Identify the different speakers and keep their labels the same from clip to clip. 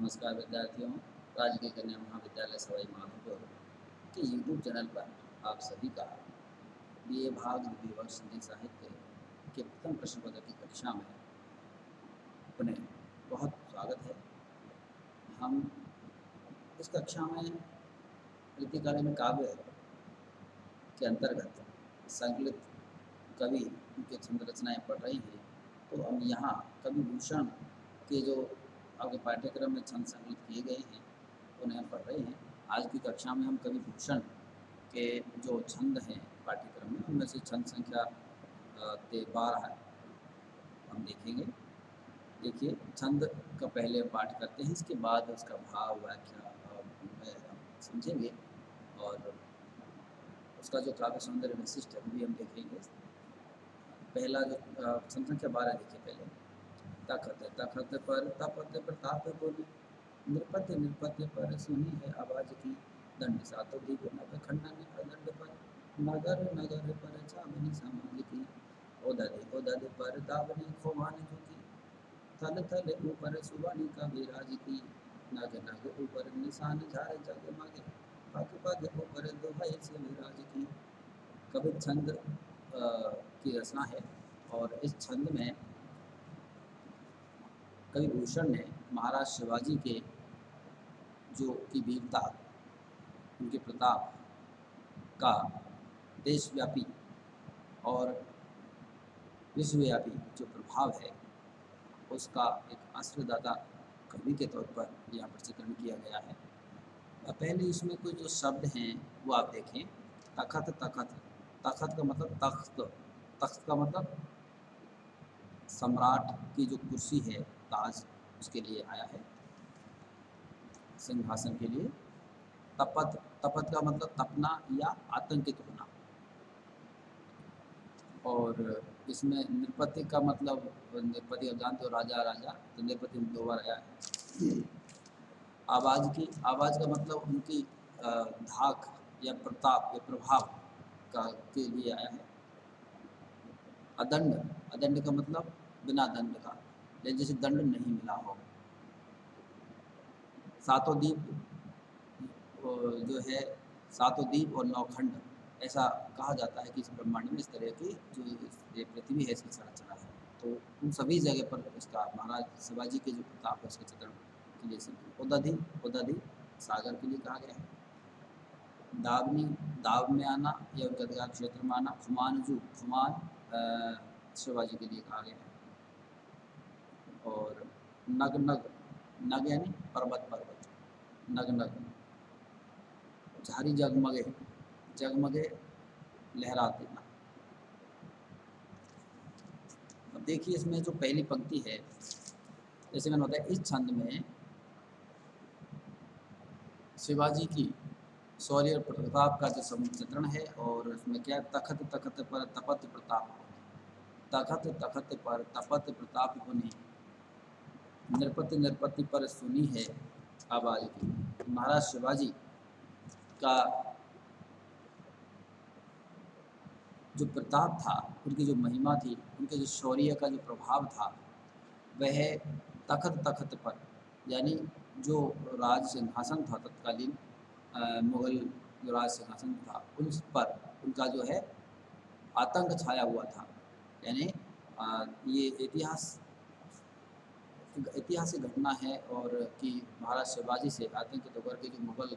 Speaker 1: नमस्कार विद्यार्थियों। राजकीय कन्या महाविद्यालय सवाई माधोपुर के यूट्यूब चैनल पर आप सभी का बीए भाग द्वितीय वर्ष हिंदी साहित्य के प्रथम प्रश्न पत्र की कक्षा में पुनः बहुत स्वागत है। हम इस कक्षा में कृतिकालीन काव्य के अंतर्गत संकलित कवि उनके छंद रचनाएँ पढ़ रही हैं। तो हम यहाँ कवि भूषण के जो आपके पाठ्यक्रम में छंद संकलित किए गए हैं उन्हें हम पढ़ रहे हैं। आज की कक्षा में हम कवि भूषण के जो छंद हैं पाठ्यक्रम में उनमें से छंद संख्या 12 है हम देखेंगे। देखिए, छंद का पहले पाठ करते हैं, इसके बाद उसका भाव व्याख्या हम समझेंगे और उसका जो काव्य सौंदर्य विशिष्ट है वो भी हम देखेंगे। पहला जो छंद संख्या 12 देखिए पहले। तखत तखत पर तपत प्रताप बोली, नृपति नृपति पर सुनी है आवाज की। दंड सातो दीप नभ खंडन अदंड पर, नगर नगर पर चावनी समाज की। ओदद पर दावनी खोमान झुकी, थल थल ऊपर सुवानी का विराज की। नग नग ऊपर निशान झार जगमगे, पग पग ऊपर दुहाई से विराज की। कवि छंद की रचना है और इस छंद में कवि भूषण ने महाराज शिवाजी के जो की वीरता, उनके प्रताप का देशव्यापी और विश्वव्यापी जो प्रभाव है उसका एक आश्रयदाता कवि के तौर पर यहाँ पर चित्रण किया गया है। पहले इसमें कोई जो शब्द हैं वो आप देखें। तखत तखत, तखत का मतलब तख्त, तख्त का मतलब सम्राट की जो कुर्सी है, ताज, उसके लिए आया है, सिंहासन के लिए। तपत, तपत का मतलब तपना या आतंकित होना। और इसमें नृपति का मतलब, नृपति आप जानते हो राजा राजा, तो नृपति 2 बार आया है। आवाज़ की, आवाज़ का मतलब उनकी धाक या प्रताप या प्रभाव का के लिए आया है। अदंड, अदंड का मतलब बिना दंड का, जैसे दंड नहीं मिला हो। सातों दीप जो है, सातों दीप और 9 खंड, ऐसा कहा जाता है कि इस ब्रह्मांड में इस तरह की जो ये पृथ्वी है इसकी संरचना है। तो उन सभी जगह पर इसका महाराज शिवाजी के जो प्रताप है उसके चित्रण के लिए उदधि, उदधि सागर के लिए कहा गया है। दावनी, दाव में आना या उनके अधिकार क्षेत्र में आना। खुमानजू, खुमान शिवाजी के लिए कहा गया है। और नग नग, नग यानी पर्वत, पर्वत, नग नग। झारी जगमगे, जगमगे लहरा देना। अब देखिए इसमें जो पहली पंक्ति है, जैसे मैंने बताया इस छंद में शिवाजी की शौर्य और प्रताप का जो चित्रण है। और उसमें क्या, तखत तखत पर तपत प्रताप, तखत तखत पर तपत प्रताप होने, नृपति नृपति पर सुनी है आवाज की। महाराज शिवाजी का जो प्रताप था, उनकी जो महिमा थी, उनके जो शौर्य का जो प्रभाव था, वह तखत तखत पर, यानी जो राज सिंहासन था तत्कालीन मुगल जो राज सिंहासन था, उस पर उनका जो है आतंक छाया हुआ था। यानी ये ऐतिहासिक घटना है और कि महाराज शिवाजी से आतंकित होकर के जो मुगल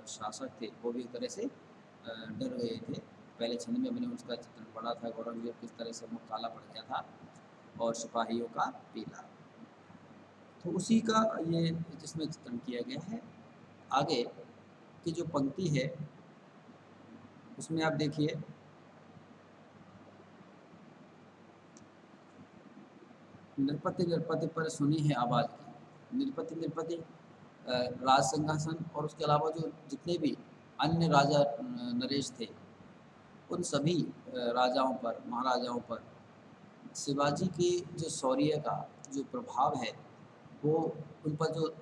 Speaker 1: शासक थे वो भी एक तरह से डर गए थे। पहले छंद में मैंने उसका चित्रण पढ़ा था, औरंगजेब किस तरह से मुख काला पड़ गया था और सिपाहियों का पीला। तो उसी का ये जिसमें चित्रण किया गया है। आगे की जो पंक्ति है उसमें आप देखिए, नृपति नृपति पर सुनी है आवाज़ की। नृपति नृपति राज सिंहासन और उसके अलावा जो जितने भी अन्य राजा नरेश थे, उन सभी राजाओं पर, महाराजाओं पर शिवाजी के जो शौर्य का जो प्रभाव है वो उन पर जो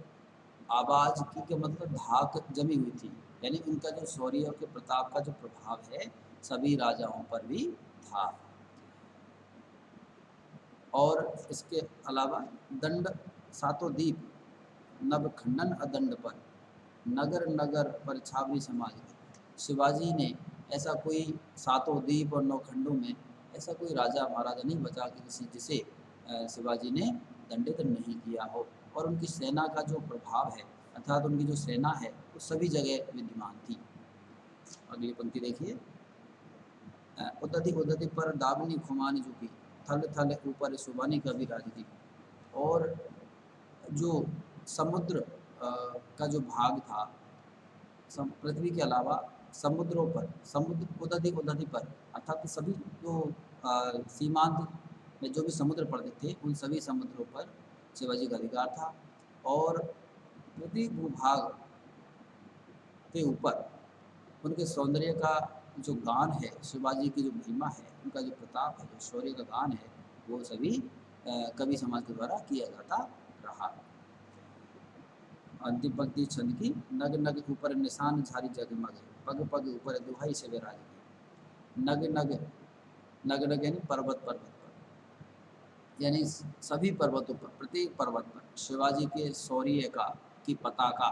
Speaker 1: आवाज़ की के मतलब धाक जमी हुई थी। यानी उनका जो शौर्य के प्रताप का जो प्रभाव है सभी राजाओं पर भी था। और इसके अलावा दंड सातों दीप, नभ खंडन अदंड पर, नगर नगर पर छावनी समाज। शिवाजी ने ऐसा कोई सातों द्वीप और नौ खंडों में ऐसा कोई राजा महाराजा नहीं बचा कि किसी जिसे शिवाजी ने दंडित नहीं किया हो। और उनकी सेना का जो प्रभाव है, अर्थात उनकी जो सेना है, वो सभी जगह विद्यमान थी। अगली पंक्ति देखिए, उदधि उदधि पर दावनी खुमानी झुकी, थल थल ऊपर सुबानी कभी राज की। और जो समुद्र का जो भाग था, पृथ्वी के अलावा समुद्रों पर, समुद्र उदधि उदधि पर, अर्थात सभी जो सीमांत में जो भी समुद्र पड़ते थे, उन सभी समुद्रों पर शिवाजी का अधिकार था। और प्रत्येक भूभाग के ऊपर उनके सौंदर्य का जो गान है, शिवाजी की जो महिमा है, उनका जो प्रताप है, जो शौर्य का गान है, वो सभी कवि समाज के द्वारा किया जाता रहा। अंतिम पंक्ति छंद की, नग नग ऊपर निशान झारी जगमग, पग पग ऊपर दुहाई से विराज की। नग नग, नग नग यानी पर्वत, पर्वत पर, यानी सभी पर्वतों पर, प्रत्येक पर्वत पर शिवाजी के शौर्य का की पताका,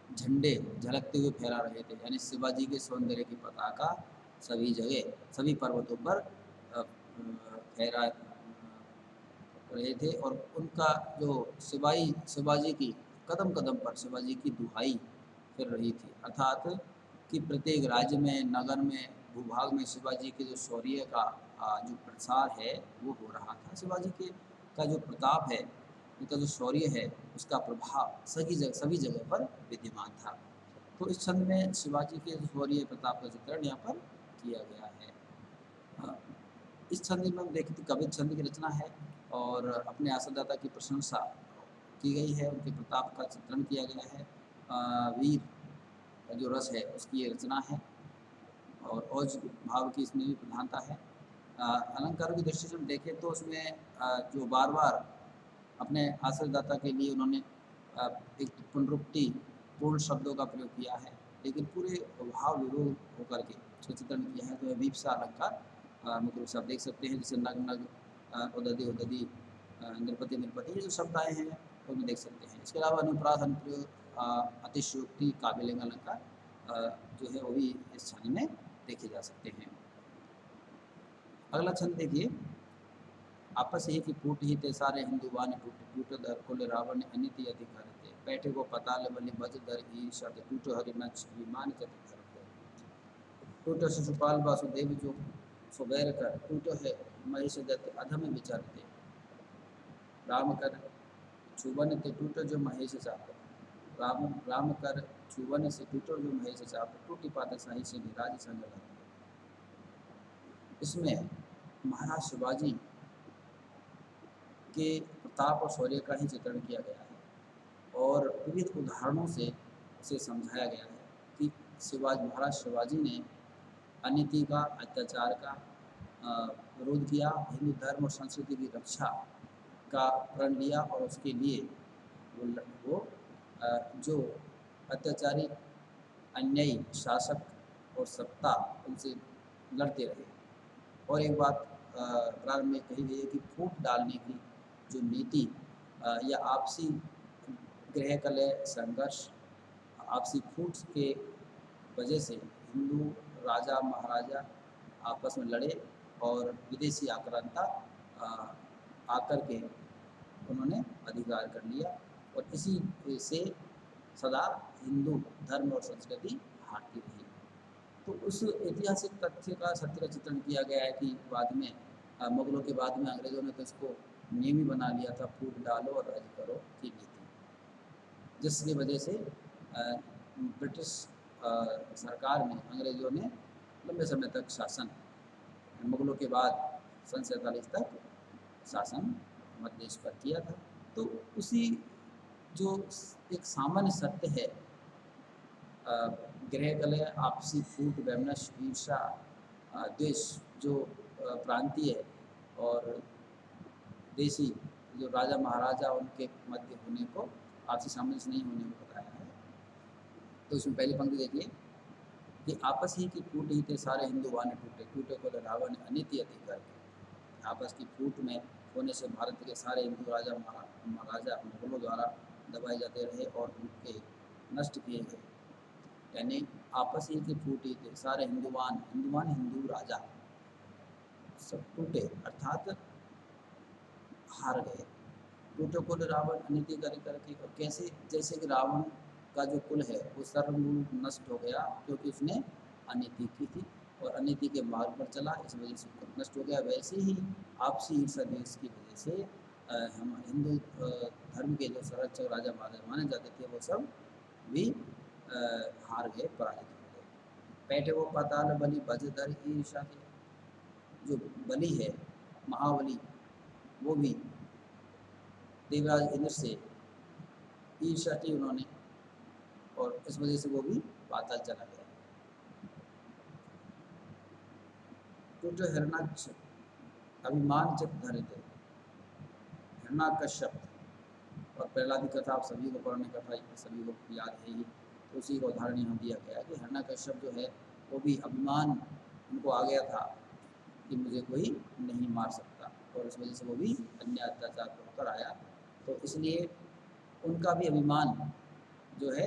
Speaker 1: झंडे झलकते हुए फहरा रहे थे। यानी शिवाजी के सौंदर्य की पताका सभी जगह, सभी पर्वतों पर फहरा रहे थे। और उनका जो शिवाजी की कदम कदम पर शिवाजी की दुहाई फिर रही थी, अर्थात कि प्रत्येक राज्य में, नगर में, भूभाग में शिवाजी के जो शौर्य का जो प्रसार है, वो हो रहा था। शिवाजी के का जो प्रताप है, उनका जो शौर्य है, उसका प्रभाव सभी जगह पर विद्यमान था। तो इस छंद में शिवाजी के शौर्य प्रताप का चित्रण यहाँ पर किया गया है। इस छंद में हम देखते कवि छंद की रचना है और अपने आशादाता की प्रशंसा की गई है, उनके प्रताप का चित्रण किया गया है। वीर जो रस है उसकी ये रचना है और औज भाव की इसमें भी प्रधानता है। अलंकारों की दृष्टि से हम देखें तो उसमें जो बार बार अपने आश्रयदाता के लिए उन्होंने एक पुनरुक्ति पूर्ण शब्दों का प्रयोग किया है, लेकिन पूरे भाव विभोर होकर के उसका चित्रण किया है। तो वीपसा अलंकार मुख्य रूप से आप देख सकते हैं, जैसे नग नग, उदधि उदधि, नृपति नृपति, ये जो शब्द आए हैं वो भी देख सकते हैं। इसके अलावा अनुप्रास अनुप्रयोग, अतिशयोक्ति, काव्यलिंग अलंकार जो है वो भी इस छंद में देखे जा सकते हैं। अगला छंद देखिए, आपस ही की फूट ही ते सारे हिंदुवान टूट टूट दर कुल रावण अनिति अधिकार थे, बैठे को पताल बलि बज दर ईर्षा टूट हरि नच विमान चतुर टूट शिशुपाल वासुदेव जो सुबैर कर, टूट है महेश दत्त अधम विचारते, राम कर छुवन ते टूट जो महेश चाप, राम कर छुवन से टूटो जो महेश चाप, टूटी पातशाही से विराज संग। इसमें महाराज शिवाजी के प्रताप और शौर्य का ही चित्रण किया गया है और विविध उदाहरणों से उसे समझाया गया है कि महाराज शिवाजी ने अनीति का, अत्याचार का विरोध किया, हिंदू धर्म और संस्कृति की रक्षा का प्रण लिया और उसके लिए वो जो अत्याचारी अन्यायी शासक और सत्ता उनसे लड़ते रहे। और एक बात प्रारंभ में कही गई है कि फूट डालने की जो नीति या आपसी गृह कलह संघर्ष, आपसी फूट के वजह से हिंदू राजा महाराजा आपस में लड़े और विदेशी आक्रांता आकर के उन्होंने अधिकार कर लिया और इसी से सदा हिंदू धर्म और संस्कृति हारती रही। तो उस ऐतिहासिक तथ्य का, सत्य का चित्रण किया गया है कि बाद में मुगलों के बाद में अंग्रेज़ों ने तो इसको नियम ही बना लिया था, फूट डालो और राज करो की नीति, जिसकी वजह से ब्रिटिश सरकार ने, अंग्रेज़ों ने लंबे समय तक शासन, मुगलों के बाद सन 47 तक शासन मध्य देश पर किया था। तो उसी जो एक सामान्य सत्य है, गृह कलह, आपसी फूट, वैमनस्य, ईर्षा, द्वेष, जो प्रांतीय और देशी जो राजा महाराजा उनके मध्य होने को, आपसी सामंजस्य नहीं होने को बताया है। तो इसमें पहली पंक्ति देखिए कि आपस ही की फूट ही थे सारे हिंदुवान टूटे, टूटे को रावण अनिति अति करके। आपस की फूट में होने से भारत के सारे हिंदू राजा महाराजा मुगलों द्वारा दबाए जाते रहे और उनके नष्ट किए गए, यानी आपस ही के फूटे थे सारे हिंदू राजा सब टूटे, अर्थात हार गए। टूटे कुल रावण अनिति कर करके, और कैसे, जैसे कि रावण का जो कुल है वो सर्वमूल नष्ट हो गया क्योंकि उसने अनिति की थी और अनिति के मार्ग पर चला, इस वजह से कुल नष्ट हो गया। वैसे ही आपसी ईर्षा द्वेष की वजह से हम हिंदू धर्म के जो संरक्षक राजा महाराजा माने जाते थे वो सब भी हार गए, पराजित हो गए। बैठे वो पाताल बलि बजधर ईर्षा थे, जो बलि है महाबली वो भी देवराज इंद्र से ईर्षा की उन्होंने, और इस वजह से वो भी पाताल चला गया। तो जो हिरणाक्ष अभिमान चित धरित है, हिरणाकश्यप और प्रहलाद की कथा आप सभी को पढ़ने कथा सभी को याद है ही, तो उसी का उदाहरण यहाँ दिया गया है कि हिरणाकश्यप जो है वो भी अभिमान उनको आ गया था कि मुझे कोई नहीं मार सकता, और इस वजह से वो भी अन्याय अत्याचार पर उतर आया। तो इसलिए उनका भी अभिमान जो है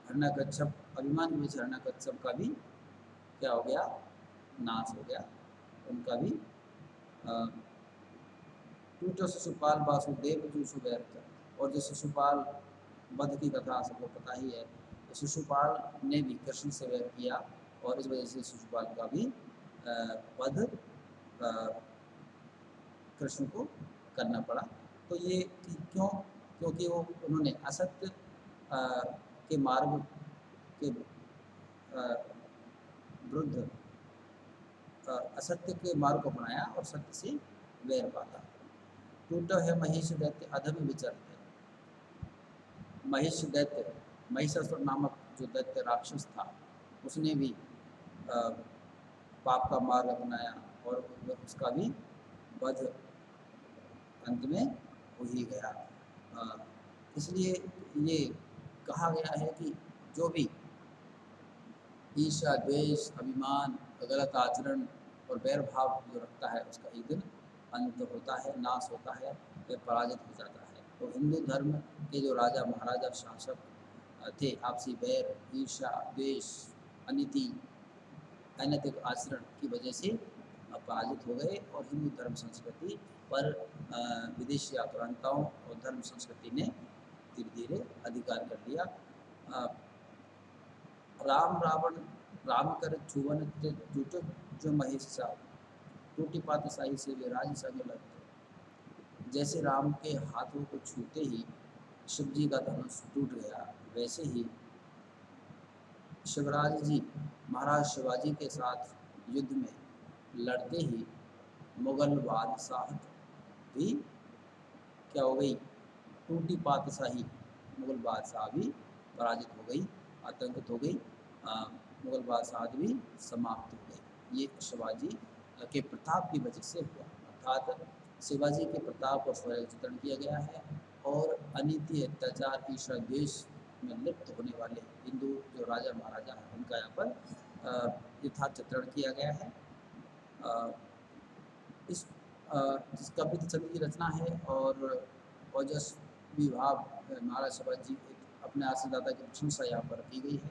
Speaker 1: हिरण्यकश्यप, अभिमान की वजह से हिरण्यकश्यप का भी क्या हो गया, नाश हो गया। उनका भी टूटो शिशुपाल वासुदेव जो सुबैर, और जो शिशुपाल वध की कथा सबको पता ही है, तो शिशुपाल ने भी कृष्ण से वैर किया और इस वजह से शिशुपाल का भी वध कृष्ण को करना पड़ा। तो ये क्यों, क्योंकि वो उन्होंने असत्य के मार्ग के विरुद्ध असत्य के मार्ग को अपनाया और सत्य से वैर पाता। टूटा है महिष दैत्य अधम विचरते, महिष दैत्य, महिषासुर नामक जो दैत्य राक्षस था उसने भी पाप का मार्ग अपनाया और उसका भी वध अंत में हो ही गया। इसलिए ये कहा गया है कि जो भी ईर्ष्या द्वेष अभिमान गलत आचरण और वैर भाव जो रखता है उसका एक दिन अंत होता है, नाश होता है, वह पराजित हो जाता है। तो हिंदू धर्म के जो राजा महाराजा शासक थे आपसी वैर ईर्ष्या द्वेष अनिति अनैतिक आचरण की वजह से पराजित हो गए और हिंदू धर्म संस्कृति पर विदेशी आक्रांताओं और धर्म संस्कृति ने धीरे धीरे अधिकार कर लिया। राम रावण राम कर छुवन जुटो जो महेश सा टूटी पातशाही से वे राज संग लगते। जैसे राम के हाथों को छूते ही शिव जी का धनुष टूट गया, वैसे ही शिवराज जी महाराज शिवाजी के साथ युद्ध में लड़ते ही मुगल बादशाह भी क्या हो गई, टूटी पातशाही मुगल बादशाह भी पराजित हो गई, आतंकित हो गई, मुगल बादशाह भी समाप्त हो गई। ये शिवाजी के प्रताप की वजह से हुआ, अर्थात शिवाजी के प्रताप और शौर्य का चित्रण किया गया है और अनीति अत्याचार ईर्ष्या द्वेष में लिप्त होने वाले हिंदू जो राजा महाराजा हैं उनका यहाँ पर यथार्थ चित्रण किया गया है। इस कवि छंद की रचना है और ओजस विभाग महाराज शिवाजी अपने आशीर्दाता की प्रशंसा यहाँ पर की गई है।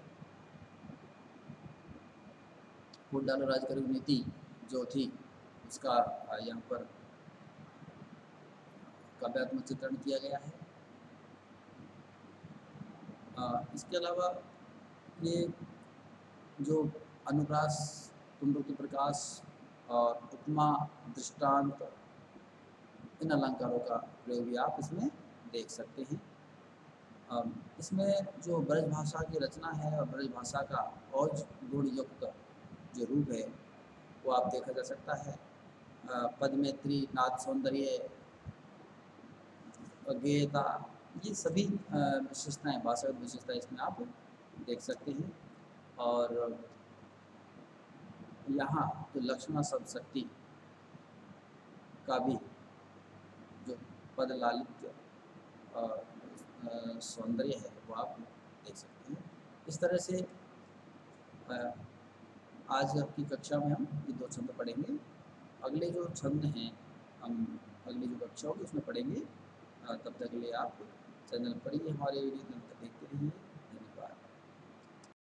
Speaker 1: फूल डालो राज करो नीति जो थी उसका यहाँ पर काव्यात्मक चित्रण किया गया है। इसके अलावा ये जो अनुप्रास तुमरुक्ति प्रकाश और उपमा दृष्टांत इन अलंकारों का प्रयोग भी आप इसमें देख सकते हैं। इसमें जो ब्रज भाषा की रचना है और ब्रज भाषा का औज गुण युक्त जो रूप है वो आप देखा जा सकता है। पद्मेत्री नाथ सौंदर्य गेयता ये सभी विशेषताएं भाषागत विशेषताएं इसमें आप देख सकते हैं। और यहाँ तो लक्ष्मण शब्द शक्ति का भी जो पद लालित्य सौंदर्य है वो आप देख सकते हैं। इस तरह से आज की कक्षा में हम ये दो छंद पढ़ेंगे। अगले जो छंद हैं हम अगली जो कक्षा होगी उसमें पढ़ेंगे। तब तक के लिए आप चैनल पर ही हमारे वीडियो देखते रहिए।